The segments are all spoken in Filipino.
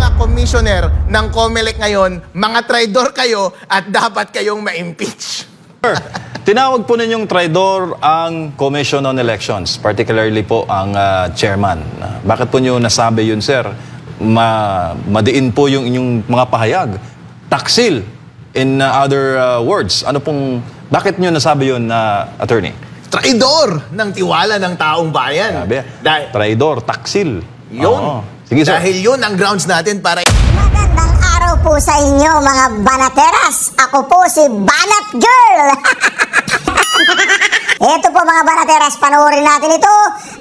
mga commissioner ng COMELEC ngayon, mga traidor kayo at dapat kayong ma-impeach. Tinawag po ninyong traidor ang Commission on Elections, particularly po ang chairman. Bakit po niyo nasabi yun, sir? Madiin po yung inyong mga pahayag. Taksil, in other words. Bakit niyo nasabi yun, attorney? Traidor ng tiwala ng taong bayan. Sabi, traidor, taksil. Yun. Sige, sir. Dahil yun ang grounds natin para... Magandang araw po sa inyo mga banateras. Ako po si Banat Girl. Ito po mga banateras, panoorin natin ito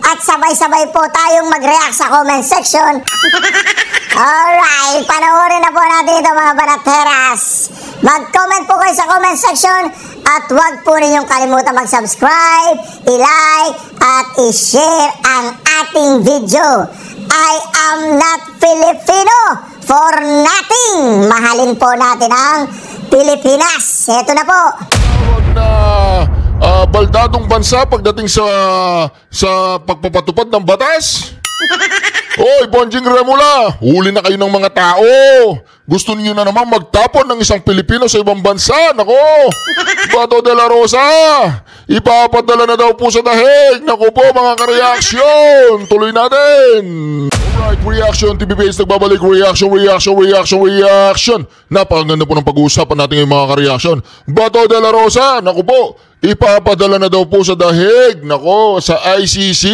at sabay-sabay po tayong mag-react sa comment section. Alright, panoorin na po natin ito mga banateras. Mag-comment po kayo sa comment section at huwag po ninyong kalimutan mag-subscribe, i-like at i-share ang ating video. I am not Filipino for nothing. Mahalin po natin ang Pilipinas. Ito na po. Baldadong bansa pagdating sa pagpapatupad ng batas. Oy, Bonjing Remula, huli na kayo ng mga tao. Gusto niyo na naman magtapon ng isang Pilipino sa ibang bansa. Nako, Bato de la Rosa, ipapadala na daw po sa dahig. Nako po mga ka-reaction, tuloy natin. Alright, reaction, TVPS nagbabalik. Reaction. Napakaganda po ng pag-uusapan natin yung mga ka-reaction. Bato de la Rosa, nako po, ipapadala na daw po sa dahig. Nako, sa ICC.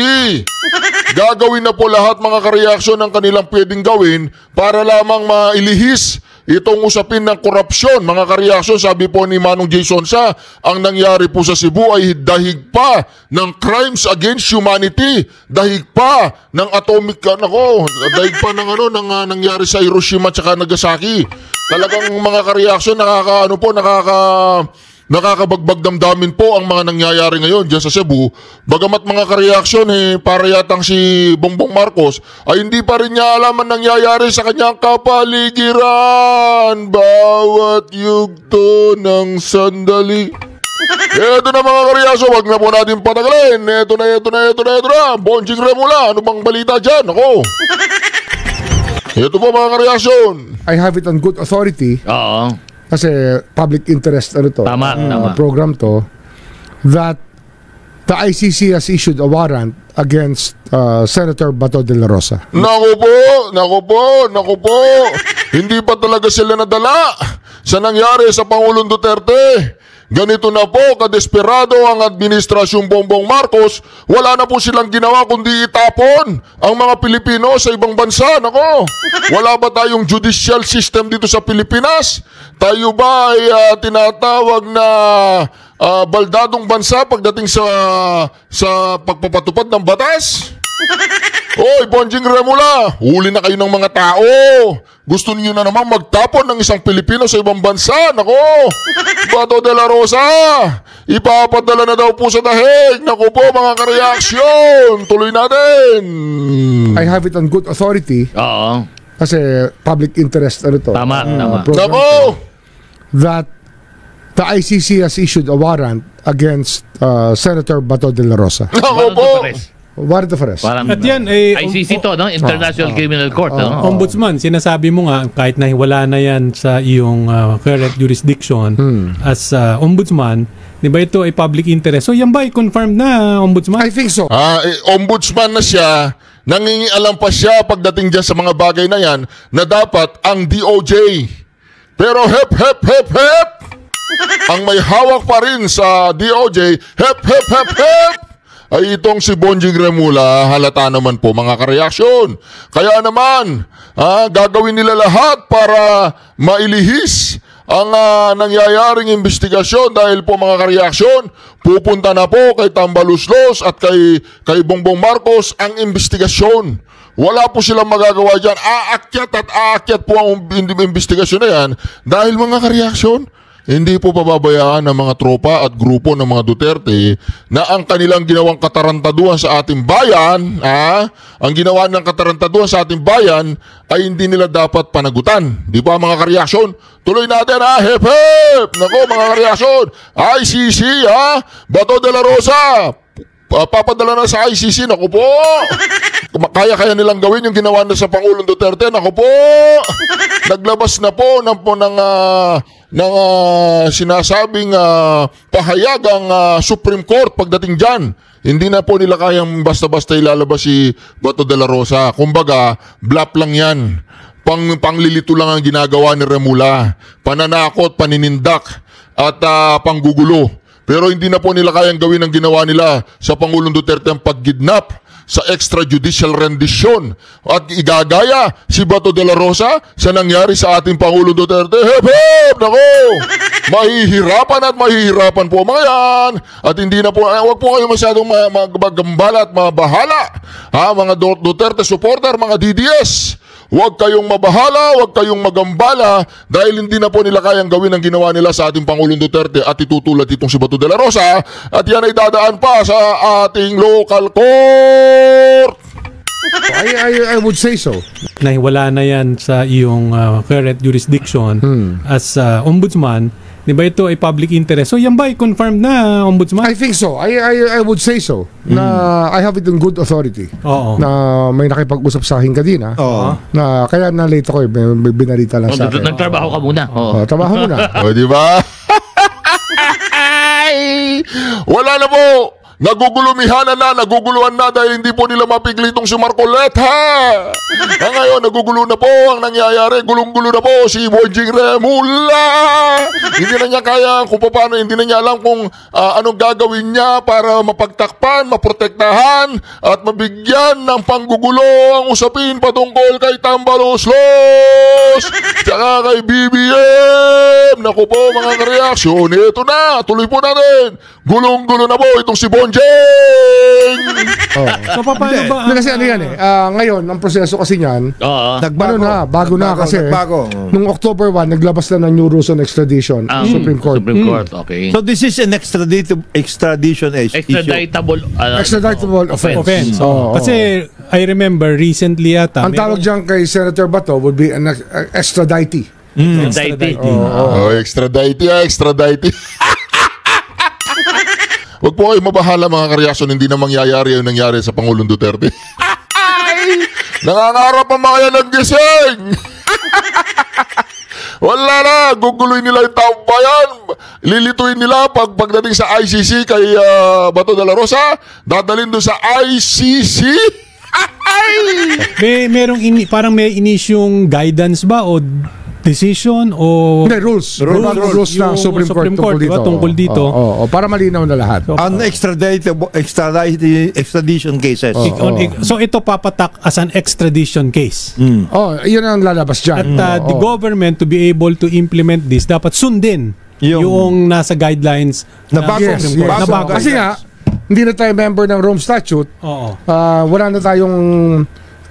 Gagawin na po lahat mga ka-reaction ng kanilang pwedeng gawin para lamang mailihis itong usapin ng korupsyon. Mga ka-reaction, sabi po ni Manong Jason Sa, ang nangyari po sa Cebu ay dahig pa ng crimes against humanity. Dahig pa ng atomic, dahig pa ng nangyari sa Hiroshima at Nagasaki. Talagang mga ka-reaction, nakakabagbag damdamin po ang mga nangyayari ngayon dyan sa Cebu. Bagamat mga ka-reaction, para yatang si Bongbong Marcos ay hindi pa rin niya alam ang nangyayari sa kanyang kapaligiran. Bawat yugto ng sandali. Eto na mga ka-reaction, wag na po natin patagalin. Eto na. Bonjing Remula, ano bang balita dyan? Ako. Eto po mga ka-reaction. I have it on good authority. Oo. Kasi public interest Tama. program to, that the ICC has issued a warrant against Senator Bato de la Rosa. Naku po. Hindi pa talaga sila nadala sa nangyari sa Pangulong Duterte. Ganito na po, kadesperado ang administrasyong Bongbong Marcos. Wala na po silang ginawa kundi itapon ang mga Pilipino sa ibang bansa. Nako, wala ba tayong judicial system dito sa Pilipinas? Tayo ba ay tinatawag na baldadong bansa pagdating sa pagpapatupad ng batas? Oy, Bonjing Remula, huli na kayo ng mga tao. Gusto niyo na naman magtapon ng isang Pilipino sa ibang bansa. Nako, Bato de la Rosa, ipapadala na daw po sa dahig. Nako po mga ka-reaction, tuloy natin. I have it on good authority. Oo. Kasi public interest Tama. program Nako, that the ICC has issued a warrant against Senator Bato de la Rosa. nako po. Warrant of arrest. At yan, ICC to, no? International Criminal Court. No? Ombudsman, sinasabi mo nga, kahit na wala na yan sa iyong current jurisdiction as ombudsman, di ba ito ay public interest? So yan ba ay confirmed na ombudsman? I think so. Ombudsman na siya, nangingialam pa siya pagdating dyan sa mga bagay na yan na dapat ang DOJ. Pero hep! Ang may hawak pa rin sa DOJ, hep! Ay itong si Bonjing Remula, halata naman po mga ka-reaction. Kaya naman, gagawin nila lahat para mailihis ang nangyayaring investigasyon dahil po mga ka-reaction, pupunta na po kay Tambaluslos at kay Bongbong Marcos ang investigasyon. Wala po silang magagawa dyan. Aakyat po ang investigasyon na yan dahil mga ka-reaction, hindi po pababayaan ng mga tropa at grupo ng mga Duterte na ang kanilang ginawang katarantaduhan sa ating bayan, ang ginawa ng katarantaduhan sa ating bayan ay hindi nila dapat panagutan. Di ba mga ka-reaction? Tuloy natin hep! Nako mga ka-reaction, ICC Bato de la Rosa, papadala na sa ICC, naku po. Kaya nilang gawin yung ginawa na sa Pangulong Duterte, naku po. Naglabas na po ng sinasabing pahayag ang Supreme Court pagdating dyan. Hindi na po nila kayang basta-basta ilalabas si Bato de la Rosa. Kumbaga, bluff lang yan. Panglilito lang ang ginagawa ni Remula. Pananakot, paninindak, at panggugulo. Pero hindi na po nila kayang gawin ang ginawa nila sa Pangulong Duterte ang paggidnap sa extrajudicial rendition. At igagaya si Bato de la Rosa sa nangyari sa ating Pangulong Duterte. Hep, hep! Nako! Mahihirapan po mga yan. At hindi na po, huwag po kayo masyadong magambala at mabahala. Mga Duterte supporter, mga DDS. Huwag kayong mabahala, huwag kayong magambala dahil hindi na po nila kayang gawin ang ginawa nila sa ating Pangulong Duterte at itutulad itong si Bato de la Rosa at yan ay dadaan pa sa ating local court. I would say so. Nahiwala na yan sa iyong current jurisdiction as ombudsman. Di ba ito ay public interest? So yan ba ay confirmed na ombudsman? I think so. I would say so. Na I have it in good authority. Oo. Na may nakipag-usap sa akin kanina. Oo. Na kaya na-late ako may binarita lang sa akin. Nagtrabaho ka muna. Trabaho muna. O, di ba? Wala na po. Nagugulumihanan na, naguguluhan na dahil hindi po nila mapigli itong si Marcoleta. Ngayon, nagugulo na po ang nangyayari. Gulong-gulo na po si Bonjing Remula. Hindi na niya kaya kung paano, hindi na niya alam kung anong gagawin niya para mapagtakpan, maprotektahan, at mabigyan ng panggugulo ang usapin patungkol kay Tambaloslos. Tsaka kay BBM. Naku po mga kareaksyon, ito na, tuloy po natin. Gulong-gulo na po itong si Bonjing. So paano ba? Kasi ano yan ngayon, ang proseso kasi niyan, bago na kasi nung October 1, naglabas na ng new rules on extradition Supreme Court. Supreme Court, okay. So this is an extradition issue. Extraditable offense. Kasi I remember recently yata. Ang tawag dyan kay Senator Bato would be an extradite. Extradite. Huwag po kayo mabahala mga kareaksyon, hindi na mangyayari yung nangyari sa Pangulong Duterte. Nangangarap ang mga yan ng gising. Wala na, guguloy nila yung taong bayan. Lilituin nila pagdating sa ICC kay Bato de la Rosa, dadalhin doon sa ICC. Merong parang may inisyong guidance ba o decision o rules ng Supreme Court tungkol dito. Para malinaw na lahat. On extradition cases. So ito papatak as an extradition case. Yun ang lalabas dyan. At the government to be able to implement this, dapat sundin yung nasa guidelines na bago. Kasi nga, hindi na tayo member ng Rome Statute. Wala na tayong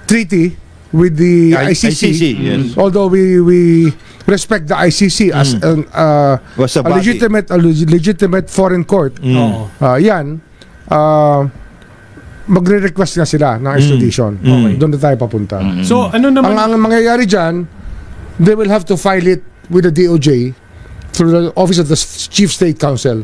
treaty with the ICC. Yes. Although we respect the ICC as a legitimate foreign court. Magre-request nga sila ng extradition. Doon na tayo papunta. So ano naman ang mangyayari dyan, they will have to file it with the DOJ through the Office of the Chief State Counsel.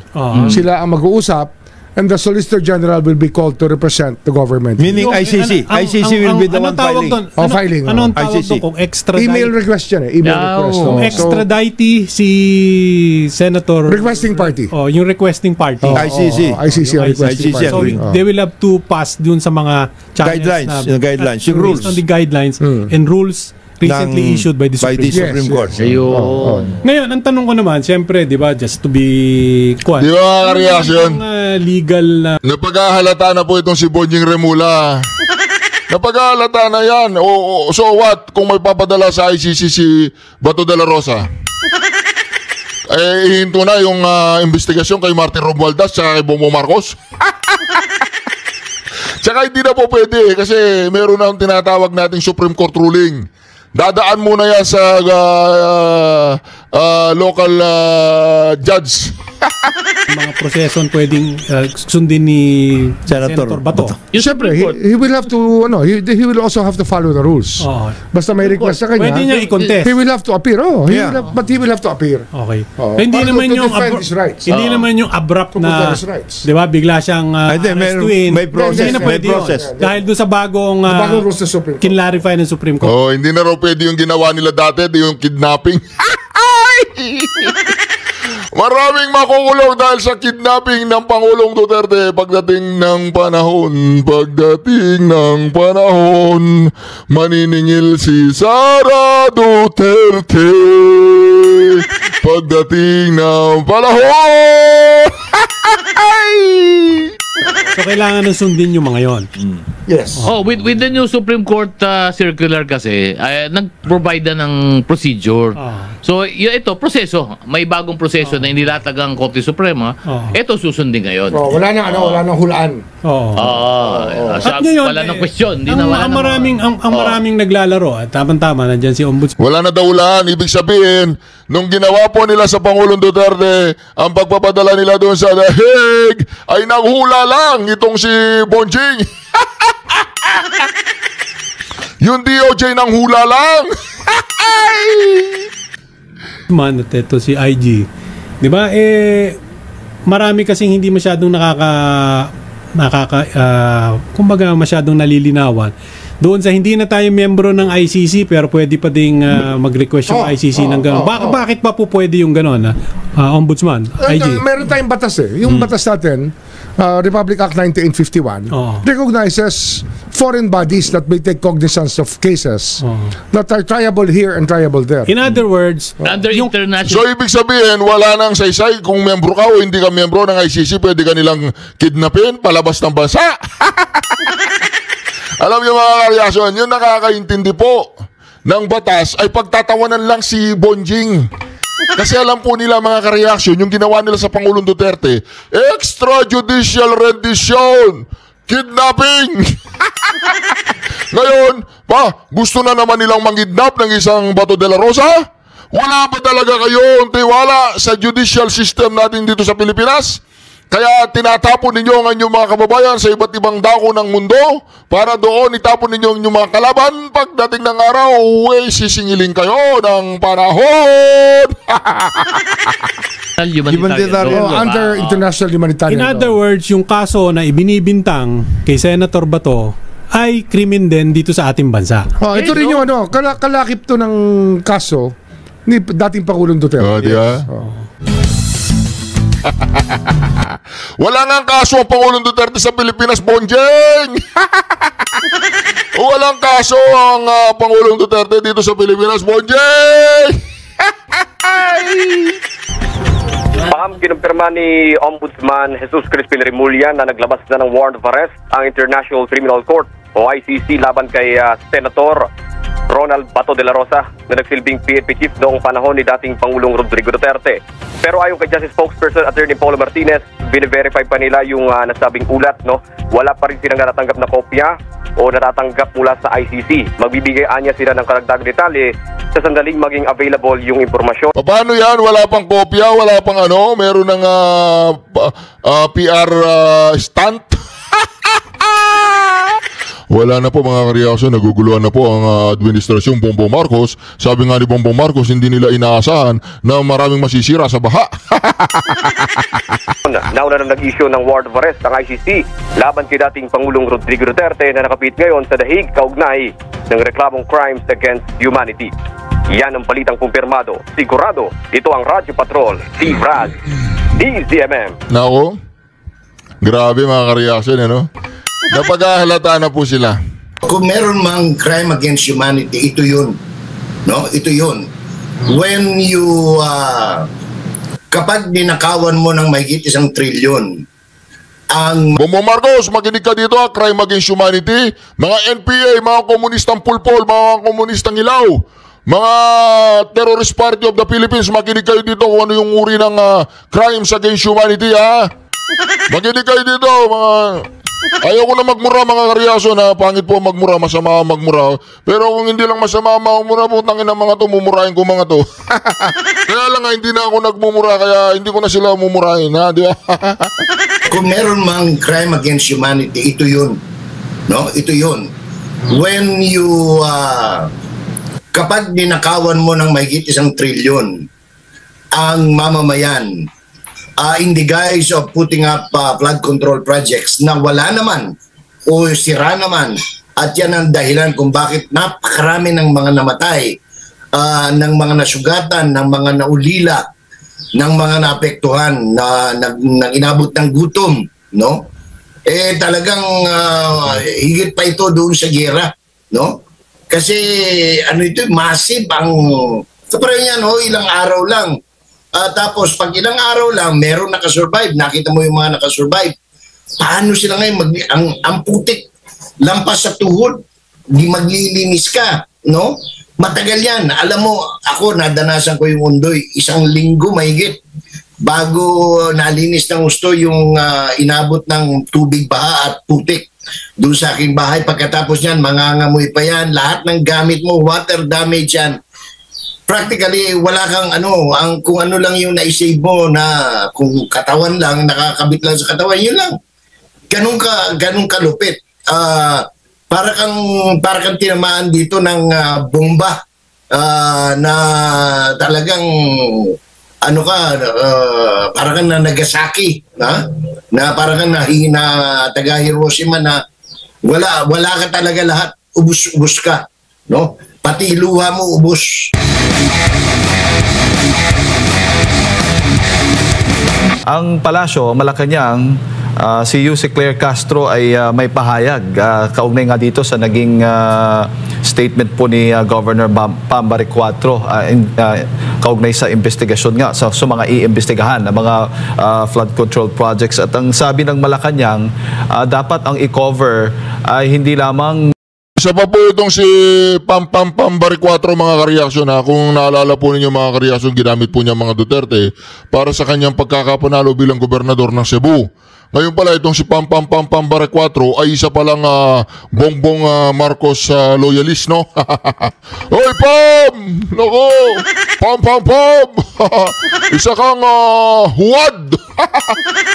Sila ang mag-uusap, and the Solicitor General will be called to represent the government. Meaning ICC. ICC will be the one filing. Filing. Anong tawag doon kung extradite? Email request yan Email request. Kung extradite si Senator... Requesting party. Yung requesting party. ICC ang requesting party. So they will have to pass dun sa mga guidelines. Yung rules. Based on the guidelines and rules recently issued by the Supreme Court. Ngayon, ang tanong ko naman, siyempre, di ba, just to be Di ba, reaction? Legal na... Napaghahalata na po itong si Bonjing Remula. Napaghahalata na yan. So what kung may papadala sa ICC si Bato de la Rosa? Ihinto na yung investigasyon kay Martin Romualdez at kay Bongbong Marcos? Tsaka hindi na po pwede kasi meron na tinatawag nating Supreme Court ruling. Dadaan muna yan sa local judge. Mga proseson pwedeng sundin ni Senator Bato. Siyempre, he will have to, he will also have to follow the rules. Oo. Basta may request sa kanya. Pwede niya i-contest. He will have to appear. But he will have to appear. Okay. Oo. Hindi Para naman to yung defend his rights. Hindi naman yung abrupt To protect na, his rights. 'di ba, bigla siyang arrestuin. may process, Hindi na may pwede yun. process. Dahil doon sa bagong Bagong rules ng Supreme Court. kinlarify ng Supreme Court. Oh, hindi na raw pwede yung ginawa nila dati, yung kidnapping. Maraming makukulong dahil sa kidnapping ng Pangulong Duterte pagdating ng panahon. Maniningil si Sara Duterte pagdating ng panahon. So kailangan ng sundin yung mga yon. Yes. Oh, with the new Supreme Court circular kasi, nag-provide na ng procedure. So, ito, proseso. May bagong proseso na inilatag ang Korte Suprema. Ito susundin ngayon. Wala nang hulaan. Oo. At ngayon, wala nang question. Ang maraming naglalaro at tama-tama nandiyan si Ombudsman. Wala na daw ulan. Ibig sabihin, nung ginawa po nila sa Pangulong Duterte, ang pagpapadala nila doon sa The Hague, ay naghula lang itong si Bonjing. Yung DOJ nang hula lang. Man, at ito si IG. 'Di ba? Marami kasing hindi masyadong kumbaga masyadong nalilinawan. Doon sa hindi na tayo miyembro ng ICC pero pwede pa ding mag-request yung ICC ng gano'n. Bakit pa po pwede yung gano'n? Ombudsman, IG. Meron tayong batas Yung batas natin, Republic Act 1951, recognizes foreign bodies that may take cognizance of cases that are triable here and triable there. In other words, under international... So, ibig sabihin, wala nang saysay kung miyembro ka o hindi ka miyembro ng ICC, pwede ka nilang kidnapin, palabas ng bansa. Alam niyo mga kareaksyon, yung nakakaintindi po ng batas ay pagtatawanan lang si Bonjing. Kasi alam po nila mga kareaksyon, yung ginawa nila sa Pangulong Duterte, extrajudicial rendition, kidnapping. Ngayon, gusto na naman nilang mangidnap ng isang Bato de la Rosa? Wala ba talaga kayong tiwala sa judicial system natin dito sa Pilipinas? Kaya tinatapon ninyo ang inyong mga kababayan sa iba't ibang dako ng mundo para doon itapon ninyo ang inyong mga kalaban. Pagdating ng araw, sisingilin kayo ng panahon. Under international humanitarian in other words, yung kaso na ibinibintang kay Senator Bato ay krimen din dito sa ating bansa. Ito rin yung kalakip to ng kaso ni dating Pangulong Duterte. Wala nga kaso ang Pangulong Duterte sa Pilipinas, Bonjeng! Walang kaso ang Pangulong Duterte dito sa Pilipinas, Bonjeng! Kinumpirma ni Ombudsman Jesus Crispin Remulla na naglabas na ng warrant of arrest ang International Criminal Court o ICC laban kay Senator Ronald Bato de la Rosa na nagsilbing PNP chief noong panahon ni dating Pangulong Rodrigo Duterte. Pero ayon kay Justice Spokesperson Attorney Paulo Martinez, bine-verify pa nila yung nasabing ulat, no? Wala pa rin silang natatanggap na kopya o natatanggap mula sa ICC. Magbibigay anya sila ng karagdagang detalye sa sandaling maging available yung impormasyon. Paano yan? Wala pang kopya? Wala pang meron ng PR stunt? Wala na po mga kareaksyon, naguguluhan na po ang administrasyong Bongbong Marcos. Sabi nga ni Bongbong Marcos, hindi nila inaasahan na maraming masisira sa baha. Nauna na nag-issue ng warrant of arrest ang ICC laban kay dating Pangulong Rodrigo Duterte na nakapit ngayon sa The Hague kaugnay ng reklamong crimes against humanity. Yan ang balitang kumpirmado. Sigurado, ito ang Radyo Patrol, si Brad, DZMM. Nako, grabe mga kareaksyon, napaghahalata na po sila. Kung meron mang crime against humanity, ito yun. No? Ito yun. When you, kapag ninakawan mo ng mahigit 1 trilyon, ang... Bongbong Marcos, makinig ka dito, crime against humanity, mga NPA, mga komunistang pulpol, mga komunistang ilaw, mga terrorist party of the Philippines, makinig kayo dito kung ano yung uri ng crimes against humanity, ha? Makinig kayo dito, mga... Ayaw ko na magmura mga kareaksyon na pangit po magmura, masama magmura. Pero kung hindi lang masama magmura, putangin ng mga to, mumurahin ko mga to. Kaya lang nga, hindi na ako nagmumura, kaya hindi ko na sila mumurahin, ha? Di ba? Kung meron mang crime against humanity, ito yun. No? Ito yun. When you, kapag ninakawan mo ng mahigit 1 trilyon ang mamamayan, in the guise of putting up flood control projects na wala naman o sira naman, at yan ang dahilan kung bakit napakarami ng mga namatay, ng mga nasugatan, ng mga naulila, ng mga naapektuhan, ng inabot ng gutom, no? Eh talagang higit pa ito doon sa giyera, no? Kasi ano ito, massive ang kapag yan, ilang araw lang. Tapos pag ilang araw lang, meron nakasurvive. Nakita mo yung mga nakasurvive. Paano sila ngayon? Ang putik, lampas sa tuhod, di maglilinis ka, no? Matagal yan. Alam mo, ako nadanasan ko yung Undoy, 1 linggo mahigit bago nalinis ng gusto yung inabot ng tubig baha at putik doon sa aking bahay. Pagkatapos yan, mangangamoy pa yan. Lahat ng gamit mo, water damage yan. Practically, wala kang kung ano lang yung na-save mo na kung katawan lang, nakakabit lang sa katawan, yun lang. Ganun ka lupit. Para kang tinamaan dito ng bomba na talagang para kang na Nagasaki, na para kang na taga Hiroshima na wala ka talaga lahat, ubus ka, no? Pati luha mo ubos. Ang palasyo, Malacanang, si Yuse Claire Castro ay may pahayag kaugnay nga dito sa naging statement po ni Governor Pam Baricuatro kaugnay sa investigasyon nga sa mga iimbestigahan na mga flood control projects. At ang sabi ng Malacanang, dapat ang i-cover ay hindi lamang Isa pa po itong si Pam Baricuatro mga kareaksyon, ha. Kung naalala po ninyo mga kareaksyon, ginamit po niya mga Duterte para sa kanyang pagkakapanalo bilang gobernador ng Cebu. Ngayon pala itong si Pam Baricuatro ay isa palang Bongbong Marcos loyalist, no? Hoy Pam! Nako! Pam! Isa kang huwad!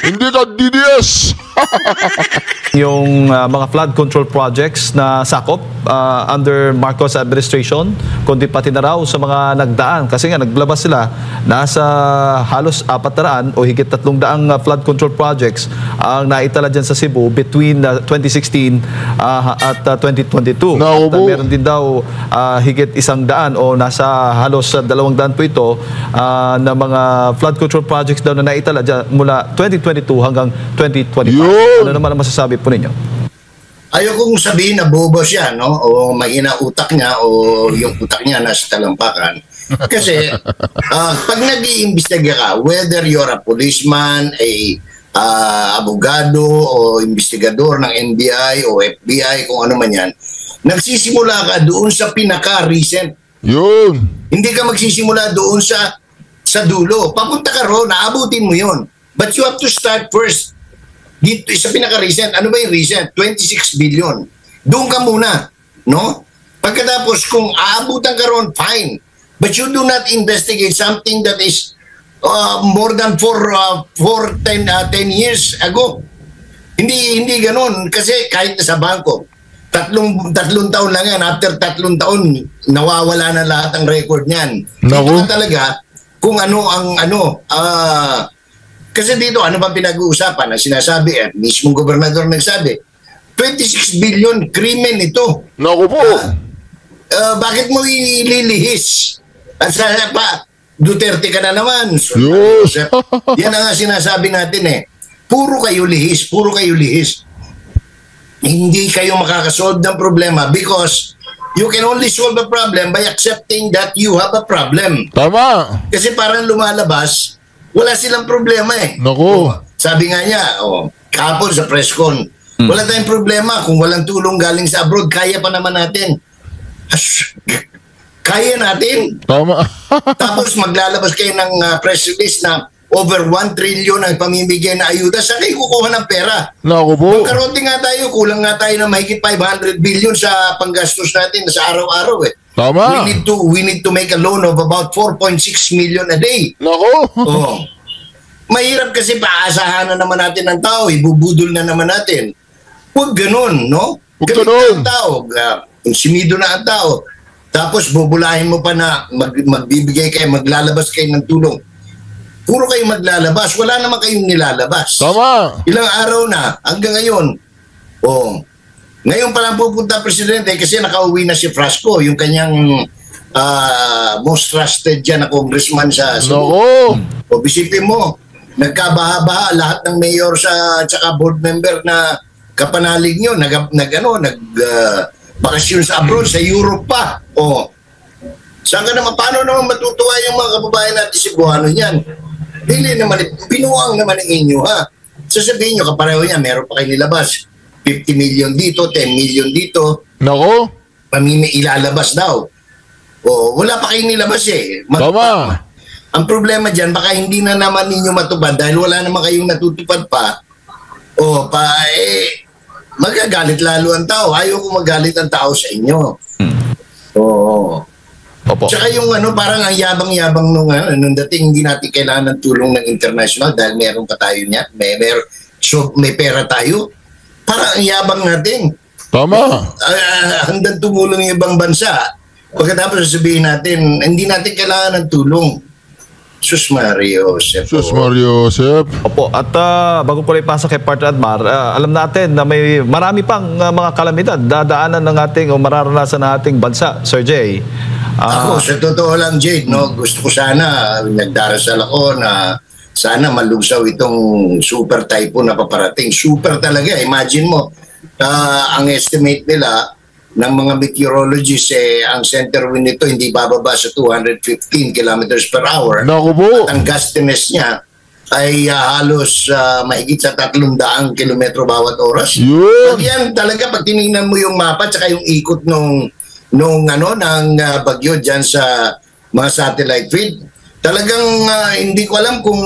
Hindi ka DDS! yung mga flood control projects na sakop under Marcos administration, kundi pati na raw sa mga nagdaan. Kasi nga naglabas sila, nasa halos 400 o higit 300 flood control projects ang naitala dyan sa Cebu between 2016 at 2022. At meron din daw higit 100 o nasa halos 200 po ito na mga flood control projects daw na naitala dyan mula 2022 hanggang 2025. Ano naman ang masasabi po ninyo? Ayokong sabihin na bobo siya, no? O mahina utak niya o yung utak niya nasa talampakan. Kasi pag nag-iimbestiga ka, whether you're a policeman, abogado o investigador ng NBI o FBI, kung ano man yan, nagsisimula ka doon sa pinaka-recent. Yun. Hindi ka magsisimula doon sa dulo. Papunta ka ro, naabutin mo yun. But you have to start first. Dito, sa pinaka-recent, ano ba yung recent? 26 billion. Doon ka muna, no? Pagkatapos, kung aabutan ka ron, fine. But you do not investigate something that is more than 10 years ago. Hindi ganun. Kasi kahit sa bangko, tatlong taon lang yan. After 3 taon, nawawala na lahat ang record niyan. Dito ka talaga kung ano ang kasi dito, ano ba pinag-uusapan? Ang sinasabi, mismong gobernador nagsabi, 26 billion krimen ito. Naku po. Bakit mo ililihis? At sa pa, Duterte ka na naman. Yan ang sinasabi natin Puro kayo lihis. Hindi kayo makakasolve ng problema because you can only solve a problem by accepting that you have a problem. Tama. Kasi parang lumalabas, wala silang problema Naku. Sabi nga niya, kahapon sa press con, wala tayong problema kung walang tulong galing sa abroad, kaya pa naman natin. Kaya natin. Tama. Tapos maglalabas kayo ng press release na over 1 trillion ang pamimigay na ayuda, saan kayo kukuha ng pera? Naku po. Magkarote nga tayo, kulang nga tayo na mahigit 500 billion sa panggastos natin sa araw-araw eh. Tama. We need to make a loan of about 4.6 million a day. Naku. Oh. Mahirap kasi paasahan na naman natin ng tao, ibubudol na naman natin. Huwag ganun, no? Huwag Galit ganun. na ang tao, simido na ang tao. Tapos bubulahin mo pa na magbibigay kayo, maglalabas kayo ng tulong. Puro kayo maglalabas, wala naman kayong nilalabas. Tama. Ilang araw na, hanggang ngayon. Oh. Ngayon pa lang pupunta presidente kasi nakauwi na si Frasco, yung kanyang most trusted dyan na congressman sa Cebu. Naku. O bisipin mo, nagkabaha-baha lahat ng mayor sa tsaka board member na kapanalig nyo, bakasyon sa abroad, sa Europe pa. O, saan ka naman, paano naman matutuwa yung mga kababayan natin Cebuano niyan? Hindi naman, pinuwang naman ng inyo, ha? Sasabihin nyo, kapareho niya, meron pa kayo nilabas. 50 million dito, 10 million dito. Naku. Ilalabas daw. O, wala pa kayo nilabas eh. Tama. Ang problema dyan, baka hindi na naman ninyo matupad dahil wala naman kayong natutupad pa. O, magagalit lalo ang tao. Ayaw ko magalit ang tao sa inyo. Oo. Opo. Tsaka yung parang ang yabang-yabang nung dating hindi natin kailangan ng tulong ng international dahil meron pa tayo niya. May pera tayo. Parang ang yabang natin. Tama. Hanggang tumulong yung ibang bansa. Pagkatapos sasabihin natin, hindi natin kailangan ng tulong. Sus Mario Joseph. Sus Mario Joseph. Opo, at bago ko lang ipasa kay Partner Admar, alam natin na may marami pang mga kalamidad dadaanan ng ating o mararanasan ng ating bansa, Sir Jay. Ako, sa totoo lang, Jade, no, gusto ko sana, nagdarasal ako na sana malugsaw itong super typhoon na paparating. Super talaga, imagine mo, ang estimate nila ng mga meteorologists, ang center wind nito hindi bababa sa 215 kilometers per hour. Naku po. At ang gustiness niya ay halos mahigit sa 300 kilometro bawat oras. Yun. Pag yan talaga, pag tinignan mo yung mapa at yung ikot ng bagyo dyan sa mga satellite feed, talagang hindi ko alam kung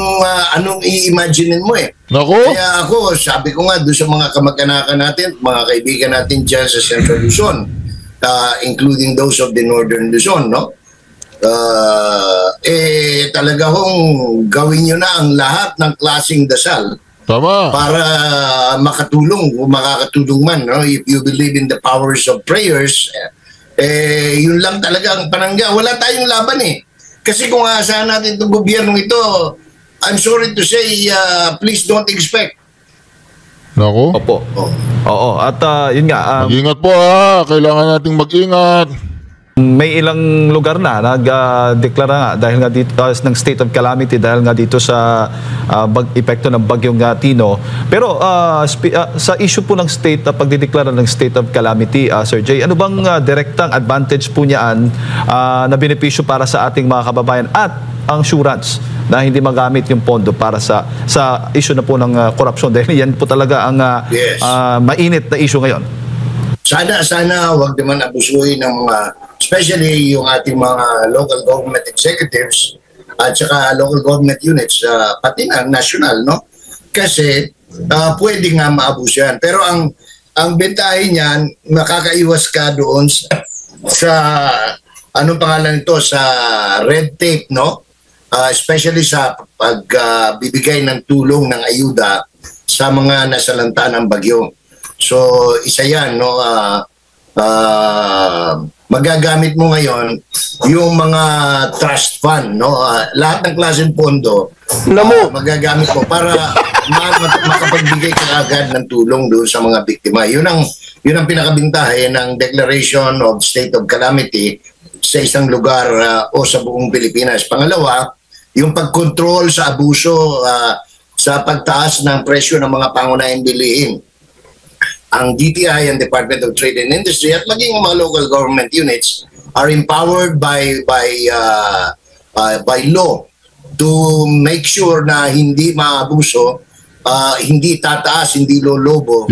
anong i-imaginein mo eh. Naku. Kaya ako, sabi ko nga doon sa mga kamag-anakan natin, mga kaibigan natin dyan sa Central Luzon, including those of the Northern Luzon, no? Talaga hong gawin nyo na ang lahat ng klaseng dasal. Tama. Para makatulong, kung makakatulong man, no? If you believe in the powers of prayers, yun lang talaga ang panangga. Wala tayong laban eh. Kasi kung aasahan natin itong gobyernong ito, I'm sorry to say, please don't expect. Naku. Opo. Oo, at yun nga, Mag-ingat po ha. Kailangan nating mag-ingat. may ilang lugar na nag-deklara nga dahil nga dito ng state of calamity dahil nga dito sa epekto ng bagyong Tino. Pero sa issue po ng state pagdideklara ng state of calamity, Sir Jay, ano bang direktang advantage po niyaan na benepisyo para sa ating mga kababayan at ang assurance na hindi magamit yung pondo para sa issue na po ng korupsyon dahil yan po talaga ang mainit na issue ngayon. Sana wag naman abusuhin ng mga, especially yung ating mga local government executives at saka local government units, pati na national, no? Kasi pwede nga maabuso yan. Pero ang bentahin niyan, makakaiwas ka doon sa anong pangalan nito, sa red tape, no? Especially sa pagbibigay ng tulong ng ayuda sa mga nasalanta ng bagyo. So, isa yan, no? Magagamit mo ngayon yung mga trust fund, no? Lahat ng klaseng pondo, magagamit mo para makapagbigay ka agad ng tulong doon sa mga biktima. Yun ang pinakabintahe ng Declaration of State of Calamity sa isang lugar o sa buong Pilipinas. Pangalawa, yung pagkontrol sa abuso sa pagtaas ng presyo ng mga pangunahing bilihin. Ang DTI and Department of Trade and Industry at maging mga local government units are empowered by law to make sure na hindi maabuso, hindi tataas, hindi lolobo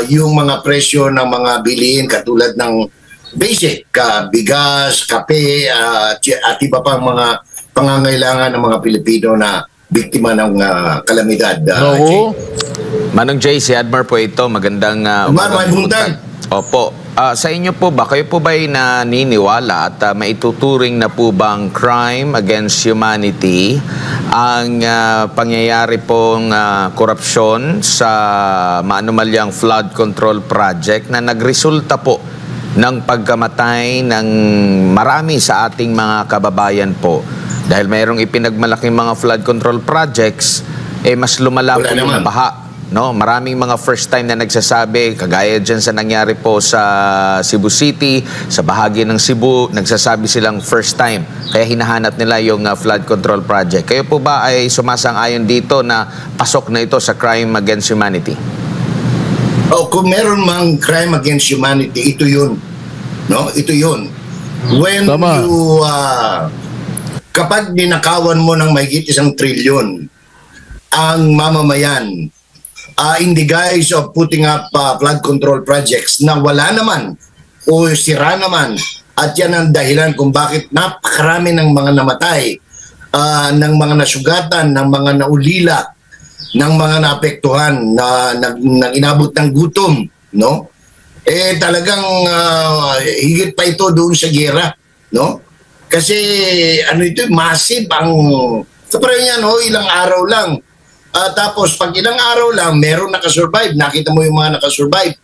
yung mga presyo ng mga bilihin katulad ng basic, bigas, kape, at iba pang mga pangangailangan ng mga Pilipino na biktima ng kalamidad. Oo. Manong Jay, si Admar po ito. Magandang May buntag. Opo. Sa inyo po ba, kayo po ba'y naniniwala at maituturing na po bang crime against humanity ang pangyayari pong korupsyon sa maanumalyang flood control project na nagresulta po ng pagkamatay ng marami sa ating mga kababayan po? Dahil mayroong ipinagmalaking mga flood control projects, mas lumala po yung baha. No, maraming mga first time na nagsasabi, kagaya dyan sa nangyari po sa Cebu City, sa bahagi ng Cebu, nagsasabi silang first time. Kaya hinahanap nila yung flood control project. Kayo po ba ay sumasang-ayon dito na pasok na ito sa crime against humanity? Kung meron mang crime against humanity, ito yun. No? Ito yun. When you, kapag ninakawan mo ng mahigit 1 trilyon ang mamamayan, in the guise of putting up flood control projects na wala naman o sira naman, at yan ang dahilan kung bakit napakarami ng mga namatay, ng mga nasugatan, ng mga naulila, ng mga naapektuhan, ng inabot ng gutom, no? Talagang higit pa ito doon sa giyera, no? Kasi ano ito, massive ang kapag yan, ilang araw lang. Tapos pag ilang araw lang meron nakasurvive, nakita mo yung mga nakasurvive,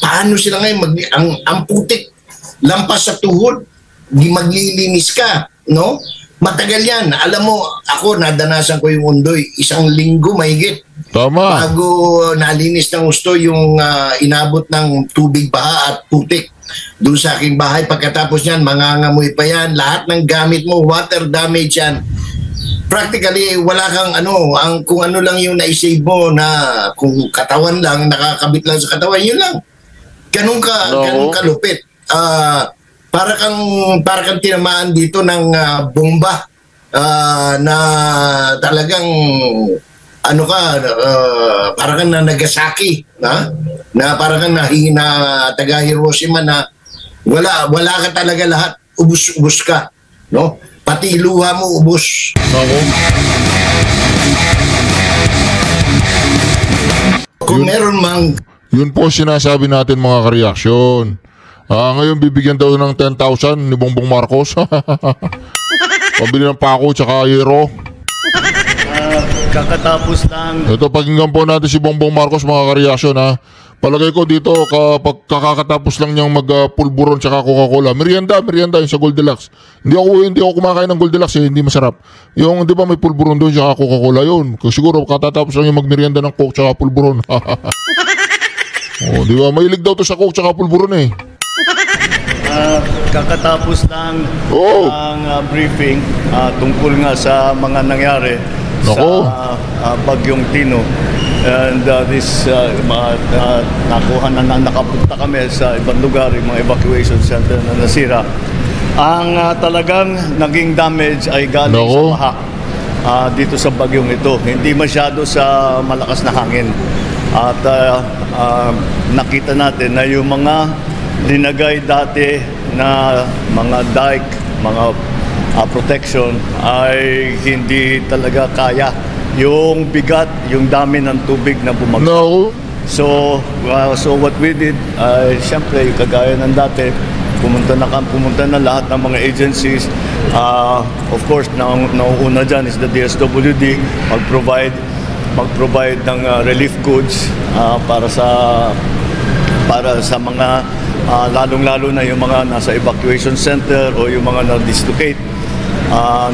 paano sila ngayon ang putik lampas sa tuhod, di maglilinis ka, no? Matagal yan. Alam mo, ako nadanasan ko yung Undoy 1 linggo mahigit. Tama. Bago nalinis ng gusto yung inabot ng tubig, baha at putik doon sa aking bahay. Pagkatapos yan, mangangamoy pa yan, lahat ng gamit mo, water damage yan. Practically, wala kang kung ano lang yung naisave mo na kung katawan lang, nakakabit lang sa katawan, yun lang. Ganun kalupit. Para kang tinamaan dito ng bomba na talagang para kang na Nagasaki, na para kang na taga Hiroshima na wala ka talaga lahat, ubus ka, no? Pati luha mo ubos. Kung meron mang... Yun po sinasabi natin mga kareaksyon. Ngayon bibigyan daw ng 10,000 ni Bongbong Marcos. Pabili ng pako tsaka yero. Kakatapos lang. Ito, pakinggan po natin si Bongbong Marcos mga kareaksyon, ha. Palagay ko dito, kapag kakatapos lang niyang mag-pulburon tsaka Coca-Cola, merienda yung sa Goldilocks. Hindi ako kumakain ng Goldilocks, hindi masarap. Yung, di ba may pulburon doon tsaka Coca-Cola yun. Siguro, katatapos lang yung magmerienda ng Coke tsaka pulburon. Di ba? Mahilig daw to sa Coke tsaka pulburon eh. Kakatapos lang ang briefing tungkol nga sa mga nangyari sa Bagyong Tino. And nakapunta kami sa ibang lugar, yung mga evacuation center na nasira. Ang talagang naging damage ay galing sa baha dito sa bagyong ito. Hindi masyado sa malakas na hangin. At nakita natin na yung mga linagay dati na mga dike, mga protection ay hindi talaga kaya yung bigat, yung dami ng tubig na bumagsak. So what we did, siyempre, kagaya ng dati, pumunta na lahat ng mga agencies. Of course, nauuna dyan is the DSWD, mag-provide ng relief goods para sa mga lalong-lalo na yung mga nasa evacuation center o yung mga na-dislocate,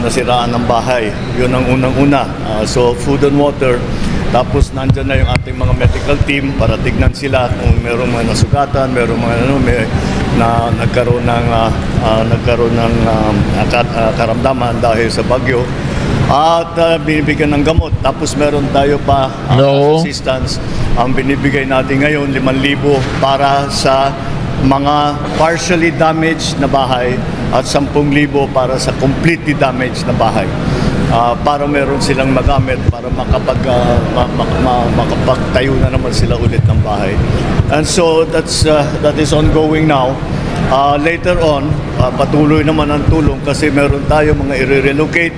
nasiraan ng bahay. Yun ang unang-una. So food and water. Tapos nandyan na yung ating mga medical team para tignan sila kung merong mga nasugatan, merong mga nagkaroon ng karamdaman dahil sa bagyo. At binibigyan ng gamot. Tapos meron tayo pa assistance. Ang binibigay natin ngayon, 5,000 para sa mga partially damaged na bahay at 10,000 para sa completely damaged na bahay. Para meron silang magamit para makapagtayo na naman sila ulit ng bahay. And so that is ongoing now. Later on, patuloy naman ang tulong kasi meron tayo mga i-relocate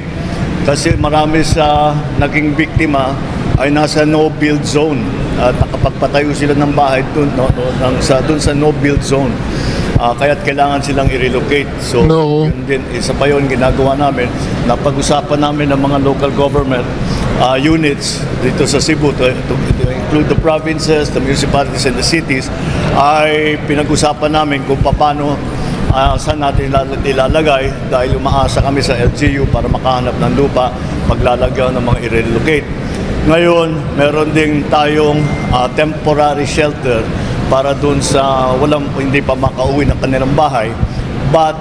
Kasi marami sa naging biktima ay nasa no-build zone at nakapagpatayo sila ng bahay doon sa no-build zone. Kaya't kailangan silang i-relocate. So, yun din, isa pa yun ginagawa namin. Napag-usapan namin ng mga local government units dito sa Cebu to include the provinces, the municipalities, and the cities, ay pinag-usapan namin kung paano saan natin ilalagay dahil umaasa kami sa LGU para makahanap ng lupa, paglalagyan ng mga i-relocate. Ngayon, meron din tayong temporary shelter para doon sa hindi pa makauwi ng kanilang bahay, but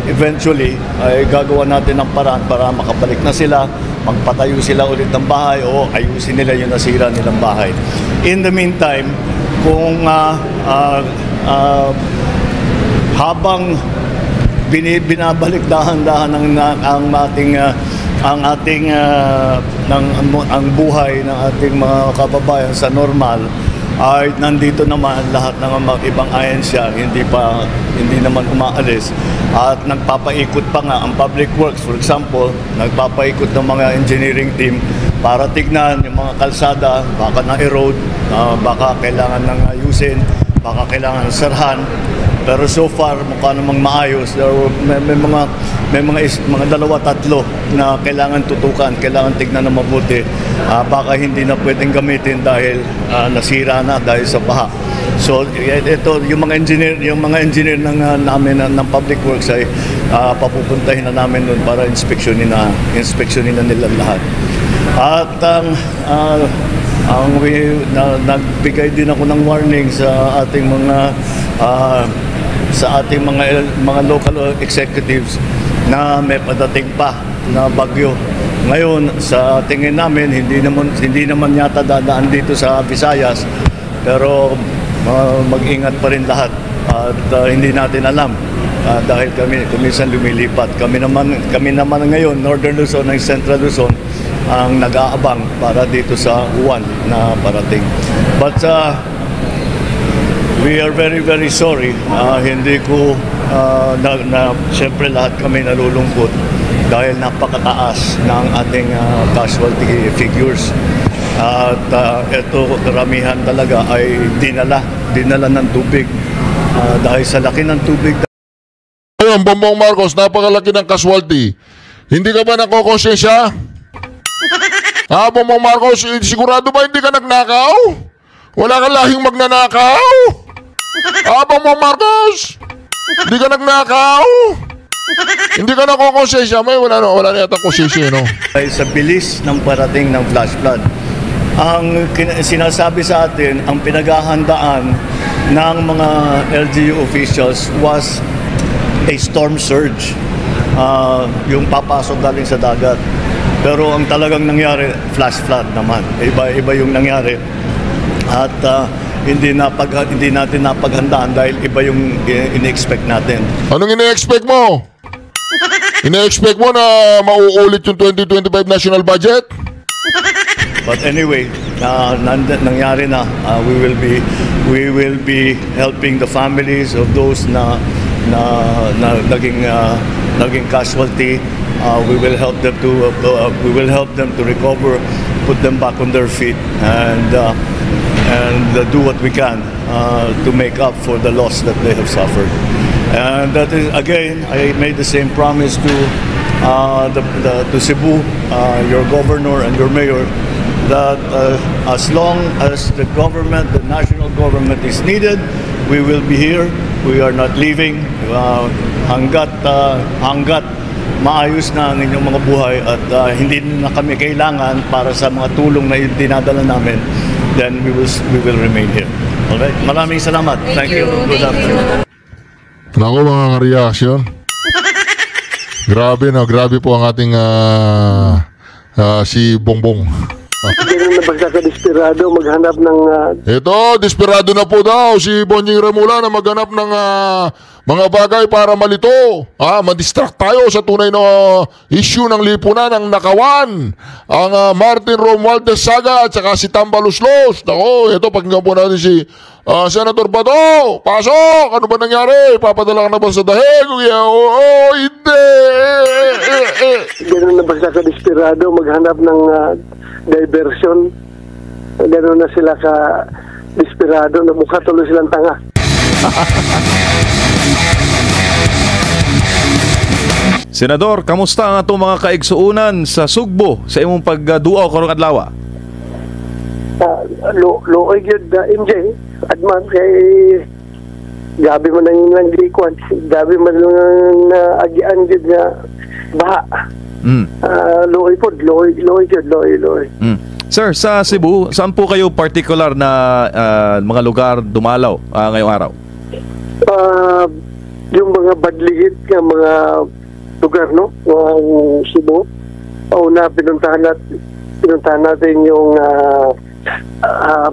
eventually ay gagawa natin ng paraan para makabalik na sila, magpatayo sila ulit ng bahay o ayusin nila yung nasira nilang bahay. In the meantime, kung habang binabalik dahan-dahan ang buhay ng ating mga kababayan sa normal, ay nandito naman lahat ng mga ibang ahensya hindi naman umaalis at nagpapaikot pa nga ang public works, for example, nagpapaikot ng mga engineering team para tignan yung mga kalsada, baka na-erode, baka kailangan ng ayusin, baka kailangan sarhan. Pero so far mukha namang maayos. May mga dalawa, tatlo na kailangan tutukan, kailangan tignan na mabuti. Baka hindi na pwedeng gamitin dahil nasira na dahil sa baha. So ito yung mga engineer namin ng Public Works ay papupuntahin na namin doon para inspeksyonin na nila lahat. At nagbigay din ako ng warning sa ating mga local executives na may padating pa na bagyo. Ngayon, sa tingin namin, hindi naman yata dadaan dito sa Visayas, pero mag-ingat pa rin lahat at hindi natin alam dahil kami minsan lumilipat. Kami naman ngayon, Northern Luzon and Central Luzon, ang nag-aabang para dito sa uwan na parating. But we are very, very sorry. Hindi ko, siyempre lahat kami nalulungkot dahil napakataas ng ating casualty figures. At ito, karamihan talaga ay dinala ng tubig. Dahil sa laki ng tubig. Ayun, Bongbong Marcos, napakalaki ng casualty. Hindi ka ba nakokonsensya? Bongbong Marcos, sigurado ba hindi ka nagnakaw? Wala ka lahing magnanakaw? Bongbong Marcos, hindi ka nagnakaw? Hindi ka nakokonsensya? May wala na yata konsensya, no? Sa bilis ng parating ng flash flood, ang sinasabi sa atin, ang pinaghahandaan ng mga LGU officials was a storm surge. Yung papasok galing sa dagat. Pero ang talagang nangyari, flash flood naman. Iba yung nangyari. At hindi natin napaghandaan dahil iba yung ine-expect natin. Anong ine-expect mo? Ine-expect mo na mauulit yung 2025 national budget? But anyway, nangyari na. We will be helping the families of those na naging casualty. We will help them to recover, put them back on their feet, and do what we can to make up for the loss that they have suffered. And that is, again, I made the same promise to Cebu, your governor and your mayor, that as long as the national government is needed, we will be here. We are not leaving hanggat maayos na ang inyong mga buhay at hindi na kami kailangan para sa mga tulong na dinadala namin, then we will remain here. Alright? Maraming salamat. Thank you. Good afternoon. Naku, mga reaction. Grabe po ang ating si Bongbong. Hindi na magkakadesperado maghanap ng... Ito, desperado na po daw si Bonjing Remula na maghanap ng mga bagay para malito. Madistract tayo sa tunay na issue ng lipunan ng nakawan. Ang Martin Romualdez saga at saka si Tambaluslos. Nako, ito pakinggan po natin si Senator Bato. Pasok! Ano ba nangyari? Papadala ka na ba sa dahig? Hindi! Ganun na ba sila ka-desperado maghanap ng diversion? Ganun na sila ka-desperado na mukha tuloy silang tanga. Senador, kamusta ang atong mga kaigsuunan sa Sugbo sa imong pagduaw karong adlaw? Looy yun MJ adman kay gabi man nang gikuan, gabi man na agian yun nga baha. Looy yun. Sir, sa Cebu, saan po kayo particular na mga lugar dumalaw ngayong araw? Yung mga badligid nga mga lugar, no? Ang Cebu. Una, pinuntahan natin yung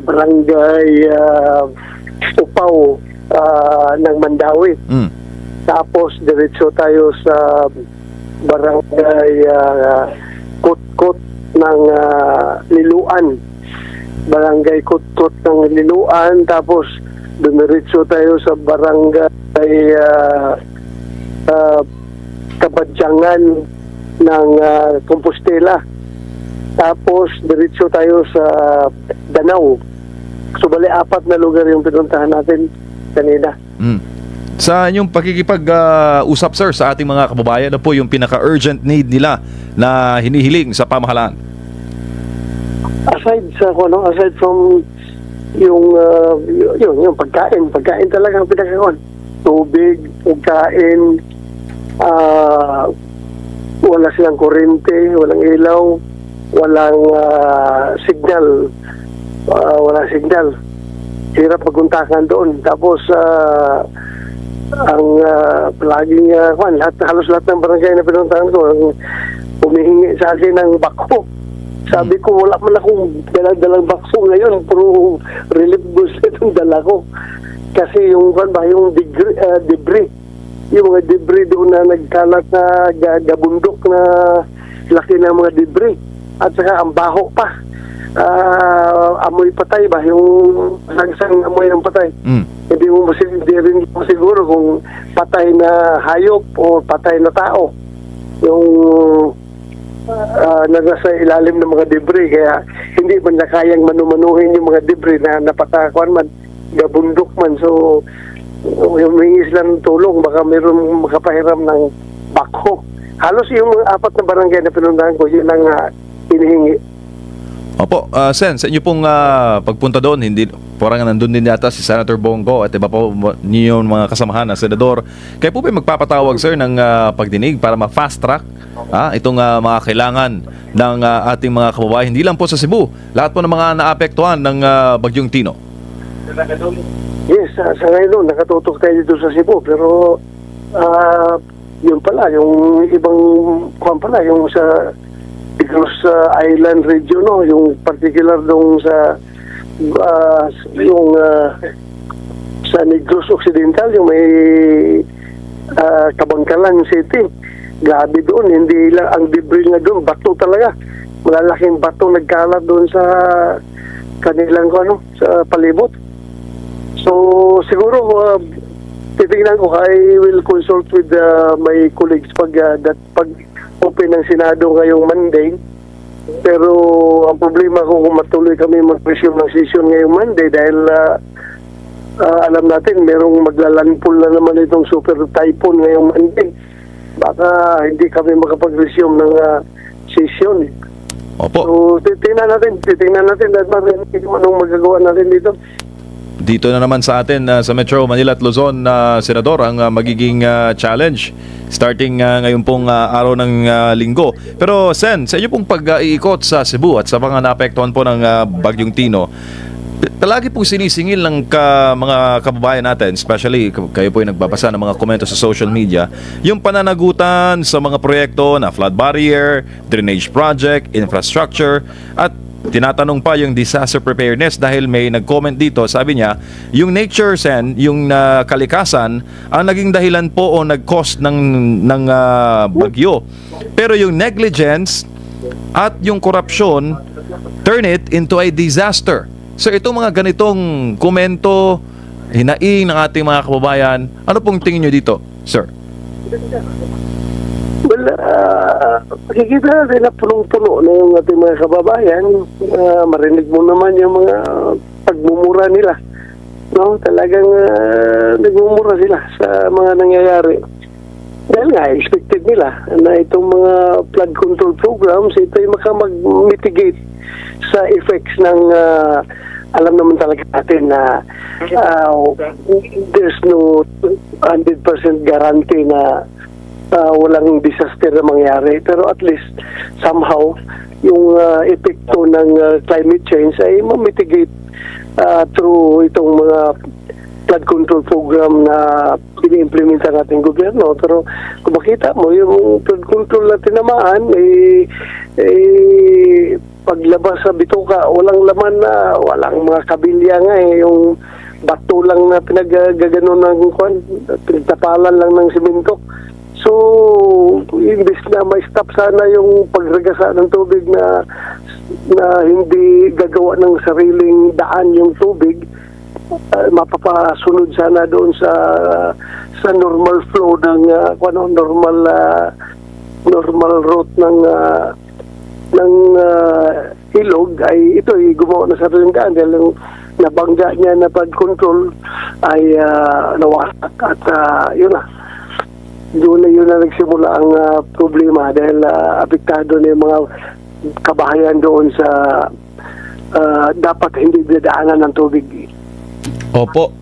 barangay Upaw ng Mandawi. Tapos, diretso tayo sa barangay Kutkot ng Liluan. Barangay Kutkot ng Liluan. Tapos, dumiretso tayo sa barangay Kabadyangan ng Compostela. Tapos diretso tayo sa Danau. So bali 4 na lugar yung pinuntahan natin kanina. Sa inyong pakikipag-usap sir sa ating mga kababayan, na po yung pinaka-urgent need nila na hinihiling sa pamahalaan? Aside from yung pagkain talaga ang pinaka-on. Tubig, pagkain, wala silang kuryente, walang ilaw, walang signal, walang signal. Hirap paguntakan doon. Tapos ang palaging halos lahat ng barangay na pinuntahan ko humihingi sa akin ng bako. Sabi ko, wala man akong dalang bakso ngayon, puro relief goods itong dala ko. Kasi yung debris, yung mga debris doon na nagkalat na gabundok na laki ng mga debris. At saka ang baho pa. Amoy patay ba? Yung sangsang amoy ng patay. Hindi rin siguro kung patay na hayop o patay na tao. Yung nasa ilalim ng mga debris. Kaya hindi man na kayang manumanuhin yung mga debris na napatakuan man, gabundok man. So, humingi sila ng tulong, baka mayroon makapahiram ng bako. Halos yung 4 na barangay na pinuntahan ko, yun ang hinihingi. Opo, Sen, sa inyo pong pagpunta doon, hindi, parang nandun din yata si Senator Bongo at iba po niyo mga kasamahan na senador. Kayo po ba magpapatawag, sir, ng pagdinig para ma-fast track itong mga kailangan ng ating mga kababayan, hindi lang po sa Cebu, lahat po ng mga naapektuhan ng Bagyong Tino? Yes, sa ngayon nakatutok tayo dito sa Cebu, pero yun pala, yung ibang yung sa Negros Island region, no, yung particular dong sa sa Negros Occidental, yung may Kabangkalan City. Grabe doon, hindi lang ang debris nga doon, bato talaga. Malalaking bato nagkalat doon sa kanilang sa palibot. So siguro titingnan ko, I will consult with my colleagues pag open ng Senado ngayong Monday. Pero ang problema ko kung matuloy kami mag-resume ng session ngayong Monday dahil alam natin merong maglalandfall na naman itong super typhoon ngayong Monday. Baka hindi kami makapag-resume ng session. Opo. So titingnan natin at anong magagawa natin dito. Dito na naman sa atin sa Metro Manila at Luzon, Senador, ang magiging challenge starting ngayon pong araw ng linggo. Pero Sen, sa inyo pong pag-iikot sa Cebu at sa mga naapektuhan po ng Bagyong Tino, palagi po sinisingil ng mga kababayan natin, especially kayo po yung nagbabasa ng mga komento sa social media, yung pananagutan sa mga proyekto na flood barrier, drainage project, infrastructure, at tinatanong pa yung disaster preparedness dahil may nag-comment dito, sabi niya, yung nature, Sen, yung kalikasan, ang naging dahilan po o nag-cause ng bagyo. Pero yung negligence at yung korupsyon turn it into a disaster. So itong mga ganitong komento, hinaing ng ating mga kababayan, ano pong tingin nyo dito, sir? Well, makikita natin na punong-puno na yung ating mga kababayan. Marinig mo naman yung mga pagmumura nila. No? Talagang nagmumura sila sa mga nangyayari. Dahil nga, expected nila na itong mga flood control programs, ito ay makamag-mitigate sa effects ng alam naman talaga natin na there's no 100% guarantee na walang disaster na mangyari. Pero at least, somehow, yung epekto ng climate change ay ma-mitigate through itong mga flood control program na ini-implementa natin gobyerno. Pero kung makita mo, yung flood control na tinamaan, paglabas sa bituka, walang laman na, walang mga kabilya nga yung bato lang na pinagagano ng pinagtapalan lang ng simento. So, imbis na may stop sana yung pagragasa ng tubig na hindi gagawa ng sariling daan yung tubig, mapapasunod sana doon sa normal flow ng normal route ng ilog, ay ito ay gumawa na sariling daan dahil yung nabangga niya na flood control ay nawasak at yun na. Yun na nagsimula ang problema dahil apektado na yung mga kabahayan doon sa dapat hindi dadaanan ng tubig. Opo,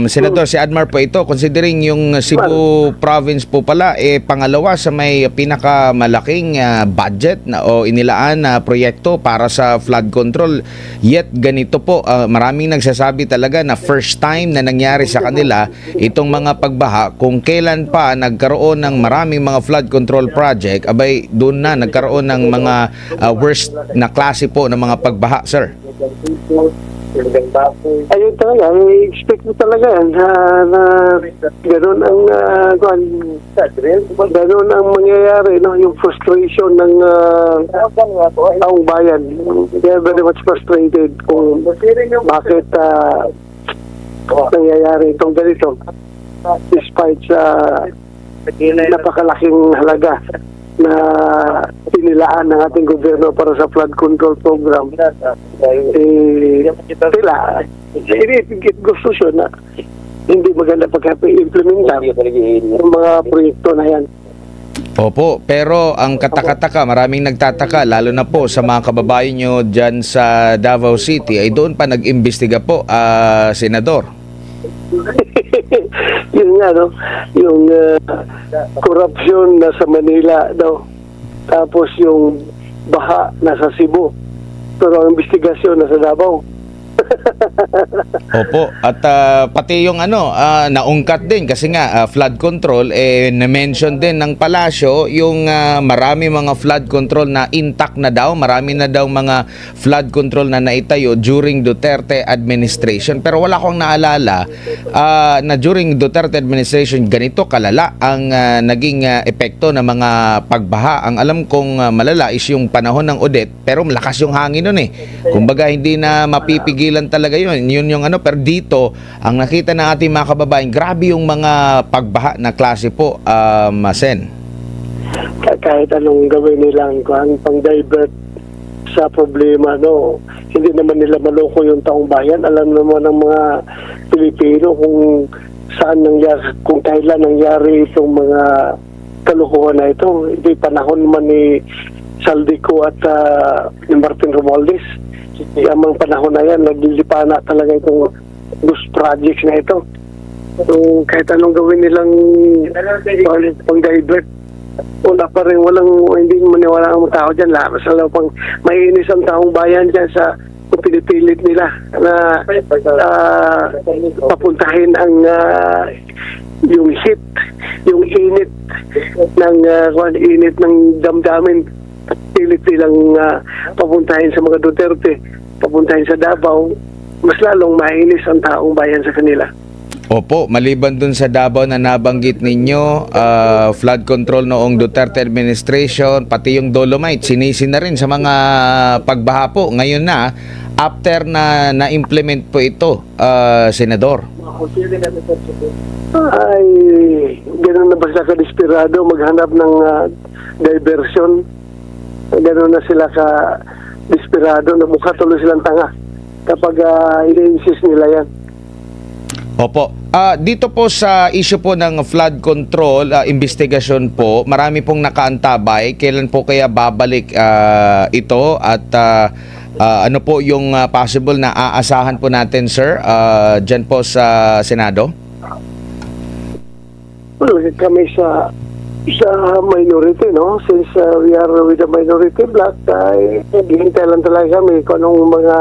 Senador, si Admar po ito, considering yung Cebu province po pala, pangalawa sa may pinakamalaking budget na o inilaan na proyekto para sa flood control. Yet ganito po, maraming nagsasabi talaga na first time na nangyari sa kanila itong mga pagbaha. Kung kailan pa nagkaroon ng maraming mga flood control project, abay doon na nagkaroon ng mga worst na klase po ng mga pagbaha, sir. Ayun talaga, expect mo talaga na gano'n ang mangyayari, no? Yung frustration ng taong bayan. They are very much frustrated kung bakit nangyayari itong ganito despite sa napakalaking halaga na inilaan ng ating gobyerno para sa flood control program. Sila, gusto siya na hindi maganda pagka-implementa yung mga proyekto na yan. Opo, pero ang katakataka, maraming nagtataka, lalo na po sa mga kababayan nyo dyan sa Davao City, ay doon pa nag-imbestiga po, Senador. Yun nga, no? Yung korupsyon na sa Manila daw. Tapos yung baha nasa Cebu. Pero ang investigasyon nasa Davao. Opo, at pati yung naungkat din kasi nga flood control, na-mention din ng palasyo yung marami mga flood control na intact na daw, marami na daw mga flood control na naitayo during Duterte administration. Pero wala akong naalala na during Duterte administration ganito kalala ang naging epekto ng mga pagbaha. Ang alam kong malala is yung panahon ng Odette, pero malakas yung hangin nun kumbaga hindi na mapipigilan talaga yun yung pero dito ang nakita ng ating mga kababayan, grabe yung mga pagbaha na klase po, Sen. Kahit anong gawin nilang pang-divert sa problema, no, hindi naman nila maloko yung taong bayan. Alam naman ng mga Pilipino kung saan nangyari, kung kailan nangyari itong mga kalukuhan na ito. Hindi panahon man ni Saldico at ni Martin Romualdez. Yung mga panahon na yan, naglilipana talaga itong ghost projects na ito. So, kahit anong gawin nilang pang-divert, wala pa rin, hindi maniwala ang tao dyan. Lakas lang pang maiinis ang taong bayan dyan sa kung pinipilit nila na papuntahin ang yung heat, yung init ng damdamin pilit nilang papuntahin sa mga Duterte, papuntahin sa Davao, mas lalong mainis ang taong bayan sa kanila. Opo, maliban dun sa Davao na nabanggit ninyo, flood control noong Duterte administration, pati yung Dolomite, sinisi na rin sa mga pagbaha po. Ngayon na, after na na-implement po ito, Senador. Ay, gano'n na ba sila ka-desperado maghanap ng diversion? Gano'n na sila ka-desperado na mukha tuloy silang tanga kapag i-insist nila yan. Opo. Dito po sa issue po ng flood control, investigasyon po, marami pong nakaantabay. Kailan po kaya babalik ito at ano po yung possible na aasahan po natin, sir, dyan po sa Senado? Well, kami sa minority, no? Since we are with the minority bloc, naghihintay lang talaga kami kung anong mga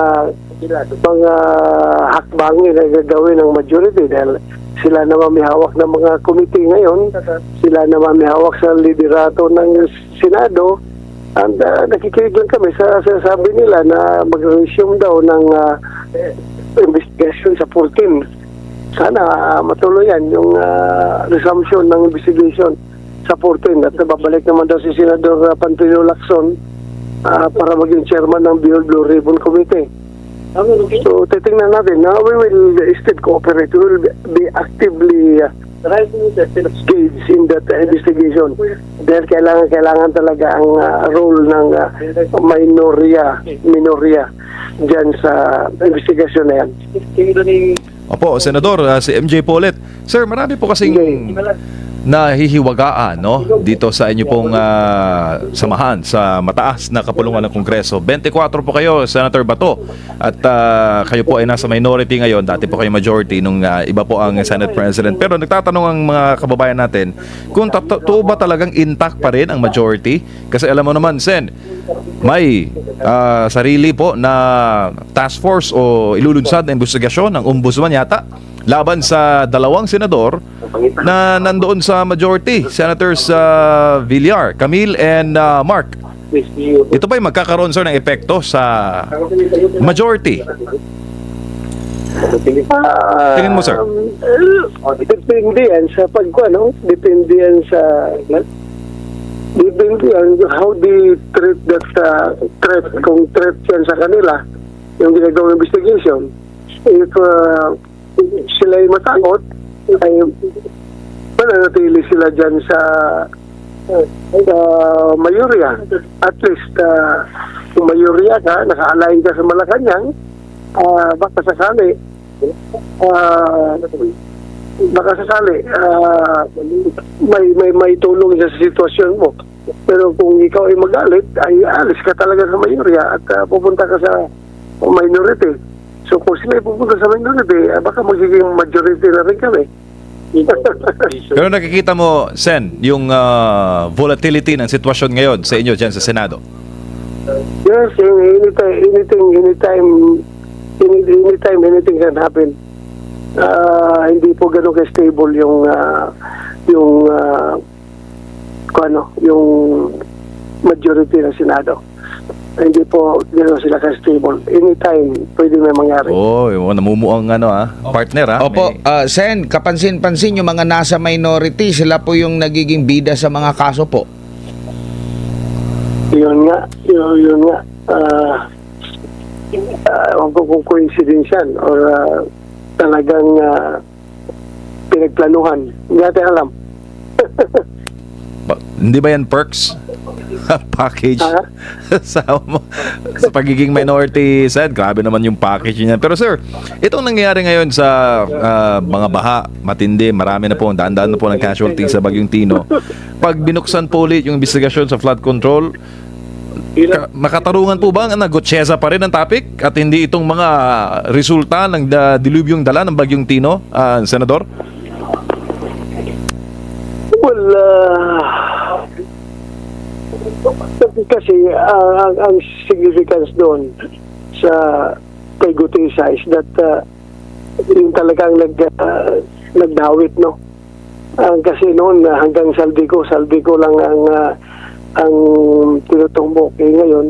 hakbangin na gagawin ng majority dahil sila naman may hawak ng mga committee ngayon, sila naman may hawak sa liderato ng Senado, and nakikinig lang kami sa sabi nila na mag-resume daw ng investigation sa 14. Sana matuloy yan yung resumption ng investigation sa 14 at nababalik naman daw si Senador Pantino Lacson para maging chairman ng Beyond Blue Ribbon Committee. So, titingnan natin. We will still cooperate. We will be actively engaged in that investigation. Dahil kailangan talaga ang role ng minorya dyan sa investigasyon na yan. Opo, Senador, si MJ Polet. Sir, marami po kasing nahihiwagaan, no, dito sa inyo pong samahan sa mataas na kapulungan ng Kongreso. 24 po kayo, Senator Bato, at kayo po ay nasa minority ngayon. Dati po kayo majority nung iba po ang Senate President. Pero nagtatanong ang mga kababayan natin kung totoo ba talagang intact pa rin ang majority? Kasi alam mo naman, Sen, may sarili po na task force o ilulunsad na investigasyon ng ombudsman yata laban sa dalawang senador na nandoon sa majority, Senators Villar, Camille and Mark. Ito ba'y magkakaroon, sir, ng epekto sa majority? Tingin mo, sir? Depende yan sa depende yan how they treat that threat, kung threat yan sa kanila yung ginagawang investigation. If sila ay matakot, ay mananatili sila dyan sa mayorya. At least kung mayorya ka, naka-align ka sa Malacanang, baka sakali may tulong sa sitwasyon mo. Pero kung ikaw ay magalit, ay alis ka talaga sa mayorya at pupunta ka sa minority. So kung sila pupunta sa minority, baka magiging majority na rin kami. Pero nakikita mo, Sen, yung volatility ng sitwasyon ngayon sa inyo dyan sa Senado? Yes, anything can happen. Hindi po ganun ka-stable yung majority ng Senado. Hindi po gano'n sila ka-stable. Anytime, pwede may mangyari. Yung namumuang partner, Opo, Sen, kapansin-pansin yung mga nasa minority, sila po yung nagiging bida sa mga kaso po. Yun nga. Ewan ko kung coincidence yan or talagang pinagplanuhan. Hindi natin alam. Hindi ba yan perks? Package sa pagiging minority, Sen? Grabe naman yung package niya. Pero sir, itong nangyayari ngayon sa mga baha, matindi, marami na po, daan-daan na po ng casualty sa Bagyong Tino. Pag binuksan po ulit yung investigasyon sa flood control, makatarungan po ba ang Gutierrez pa rin ang topic at hindi itong mga resulta ng dilubyong dala ng Bagyong Tino, Senador? Well, kasi ang significance doon sa kay Gutierrez is that yung talagang nagdawit, no? Kasi noon hanggang Saldico lang ang ang tinutumbok. Ngayon,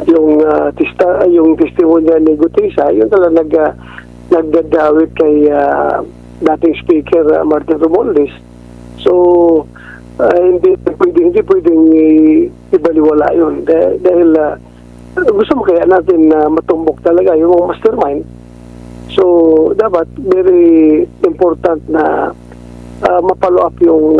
yung testimonya ni Gutesa, yun talaga nagdadawit kay dating Speaker Martin Romualdez. So, hindi pwedeng ibaliwala yun. Dahil gusto mo kaya natin matumbok talaga yung mga mastermind. So, dapat very important na mapalo up yung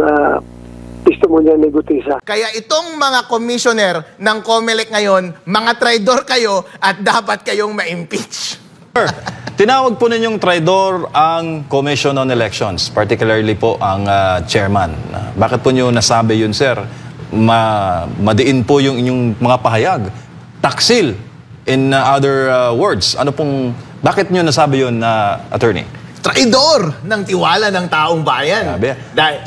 testimonya ni Gutesa. Kaya itong mga commissioner ng COMELEC ngayon, mga traidor kayo at dapat kayong ma-impeach. Sir, tinawag po ninyong traidor ang Commission on Elections, particularly po ang chairman. Bakit po nyo nasabi yun, sir? Madiin po yung inyong mga pahayag. Taksil, in other words. Bakit nyo nasabi yun, attorney? Traidor ng tiwala ng taong bayan. Sabi,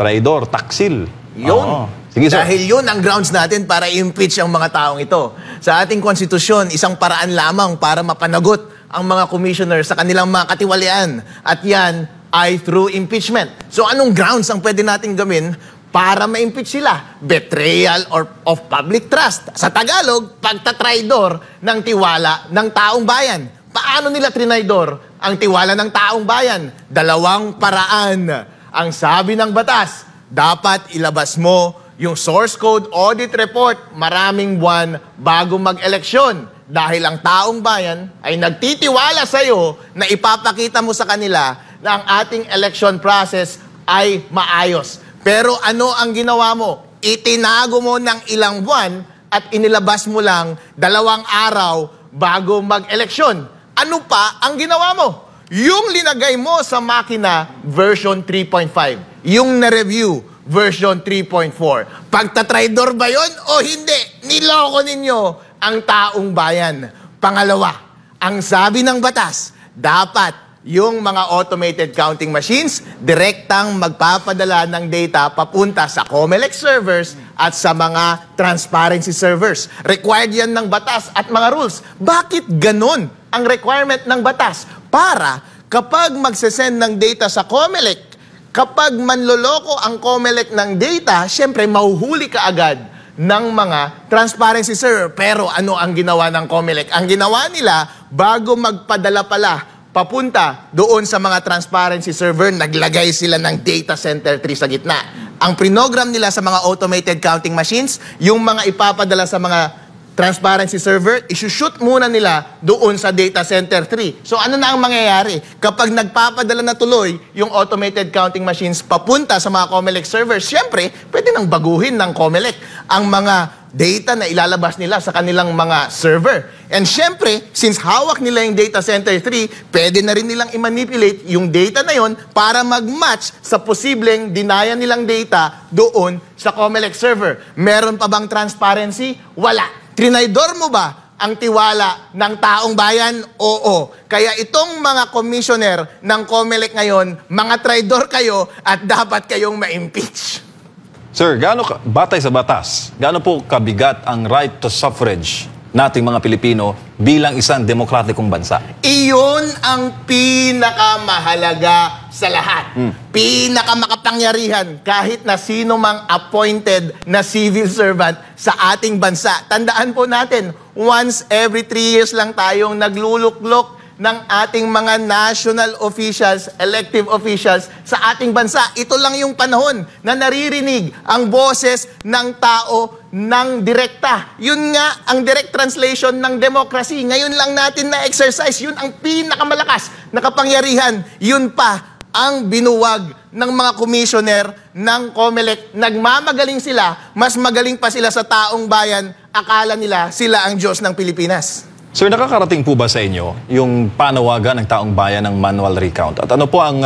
traidor, taksil. Yun. Sige, sir. Dahil yun ang grounds natin para i-impeach ang mga taong ito. Sa ating konstitusyon, isang paraan lamang para mapanagot ang mga commissioner sa kanilang mga katiwalian. At yan ay through impeachment. So anong grounds ang pwede natin gawin para ma-impeach sila? Betrayal of public trust. Sa Tagalog, pagtatraidor ng tiwala ng taong bayan. Paano nila trinaidor ang tiwala ng taong bayan? Dalawang paraan. Ang sabi ng batas, dapat ilabas mo yung source code audit report maraming buwan bago mag-eleksyon. Dahil ang taong bayan ay nagtitiwala sa iyo na ipapakita mo sa kanila na ang ating election process ay maayos. Pero ano ang ginawa mo? Itinago mo ng ilang buwan at inilabas mo lang 2 araw bago mag-eleksyon. Ano pa ang ginawa mo? Yung linagay mo sa makina version 3.5. Yung na-review version 3.4. Pagtatraidor ba yun o hindi? Niloko ninyo ang taong bayan. Pangalawa, ang sabi ng batas, dapat yung mga automated counting machines direktang magpapadala ng data papunta sa COMELEC servers at sa mga transparency servers. Required yan ng batas at mga rules. Bakit ganun ang requirement ng batas? Para kapag magsesend ng data sa COMELEC, kapag manloloko ang COMELEC ng data, syempre mahuhuli ka agad ng mga transparency server. Pero ano ang ginawa ng COMELEC? Ang ginawa nila, bago magpadala pala papunta doon sa mga transparency server, naglagay sila ng data center 3 sa gitna. Ang prinogram nila sa mga automated counting machines, yung mga ipapadala sa mga transparency server, isushoot muna nila doon sa data center 3. So ano na ang mangyayari? Kapag nagpapadala na tuloy yung automated counting machines papunta sa mga COMELEC servers, syempre, pwede nang baguhin ng COMELEC ang mga data na ilalabas nila sa kanilang mga server. And syempre, since hawak nila yung data center 3, pwede na rin nilang i-manipulate yung data na yon para mag-match sa posibleng dinayan nilang data doon sa COMELEC server. Meron pa bang transparency? Wala. Trinaidor mo ba ang tiwala ng taong bayan? Oo. Kaya itong mga commissioner ng COMELEC ngayon, mga traidor kayo at dapat kayong ma-impeach. Sir, batay sa batas, gaano po kabigat ang right to suffrage nating mga Pilipino bilang isang demokratikong bansa? Iyon ang pinakamahalaga sa lahat. Pinakamakapangyarihan kahit na sino mang appointed na civil servant sa ating bansa. Tandaan po natin, once every 3 years lang tayong nagluluklok ng ating mga national officials, elective officials sa ating bansa. Ito lang yung panahon na naririnig ang boses ng tao ng direkta. Yun nga ang direct translation ng democracy. Ngayon lang natin na-exercise. Yun ang pinakamalakas na kapangyarihan. Yun pa ang binuwag ng mga commissioner ng COMELEC. Nagmamagaling sila, mas magaling pa sila sa taong bayan. Akala nila sila ang Diyos ng Pilipinas. Sir, nakakarating po ba sa inyo yung panawagan ng taong bayan ng manual recount? At ano po ang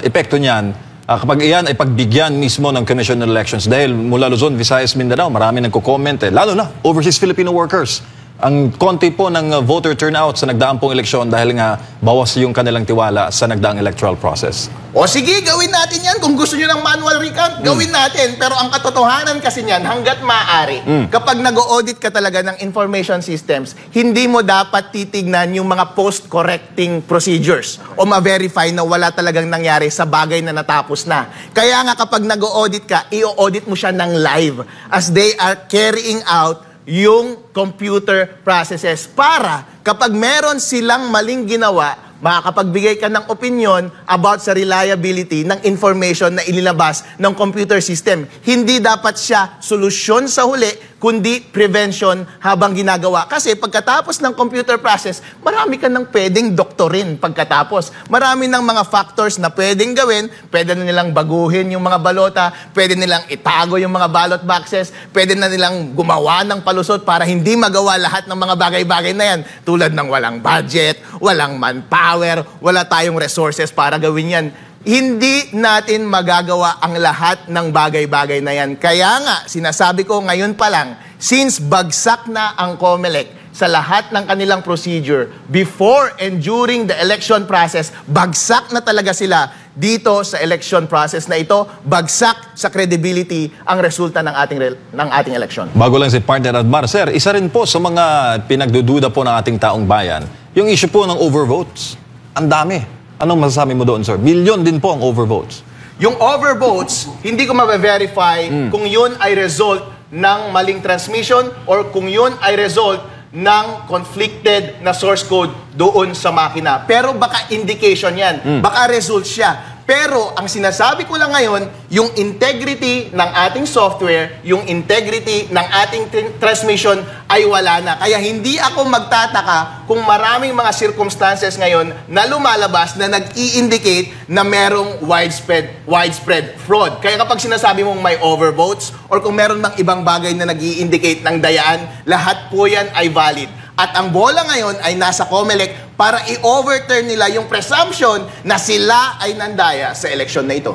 epekto niyan kapag iyan ay pagbigyan mismo ng Commission on Elections? Dahil mula Luzon, Visayas, Mindanao, marami nagko-comment lalo na overseas Filipino workers ang konti po ng voter turnout sa nagdaang pong eleksyon dahil nga bawas yung kanilang tiwala sa nagdaang electoral process. O sige, gawin natin yan. Kung gusto nyo ng manual recount, gawin natin. Pero ang katotohanan kasi niyan, hanggat maaari, kapag nag-audit ka talaga ng information systems, hindi mo dapat titignan yung mga post-correcting procedures o ma-verify na wala talagang nangyari sa bagay na natapos na. Kaya nga kapag nag-audit ka, i-audit mo siya ng live as they are carrying out yung computer processes para kapag meron silang maling ginawa, makakapagbigay ka ng opinion about sa reliability ng information na inilabas ng computer system. Hindi dapat siya solusyon sa huli, kundi prevention habang ginagawa. Kasi pagkatapos ng computer process, marami ka nang pwedeng doktorin pagkatapos. Marami ng mga factors na pwedeng gawin. Pwede na nilang baguhin yung mga balota, pwede nilang itago yung mga ballot boxes, pwede na nilang gumawa ng palusot para hindi magawa lahat ng mga bagay-bagay na yan. Tulad ng walang budget, walang manpower, wala tayong resources para gawin yan. Hindi natin magagawa ang lahat ng bagay-bagay na yan. Kaya nga, sinasabi ko ngayon pa lang, since bagsak na ang COMELEC sa lahat ng kanilang procedure, before and during the election process, bagsak na talaga sila dito sa election process na ito, bagsak sa credibility ang resulta ng ating election. Bago lang si partner Admar, sir, isa rin po sa mga pinagdududa po ng ating taong bayan, yung issue po ng overvotes. Ang dami. Anong masasabi mo doon, sir? Milyon din po ang overvotes. Yung overvotes, hindi ko ma-verify kung yun ay result ng maling transmission or kung yun ay result ng conflicted na source code doon sa makina. Pero baka indication yan. Baka result siya. Pero ang sinasabi ko lang ngayon, yung integrity ng ating software, yung integrity ng ating transmission ay wala na. Kaya hindi ako magtataka kung maraming mga circumstances ngayon na lumalabas na nag-i-indicate na merong widespread fraud. Kaya kapag sinasabi mong may overvotes or kung meron mang ibang bagay na nag-i-indicate ng dayaan, lahat po yan ay valid. At ang bola ngayon ay nasa COMELEC para i-overturn nila yung presumption na sila ay nandaya sa eleksyon na ito.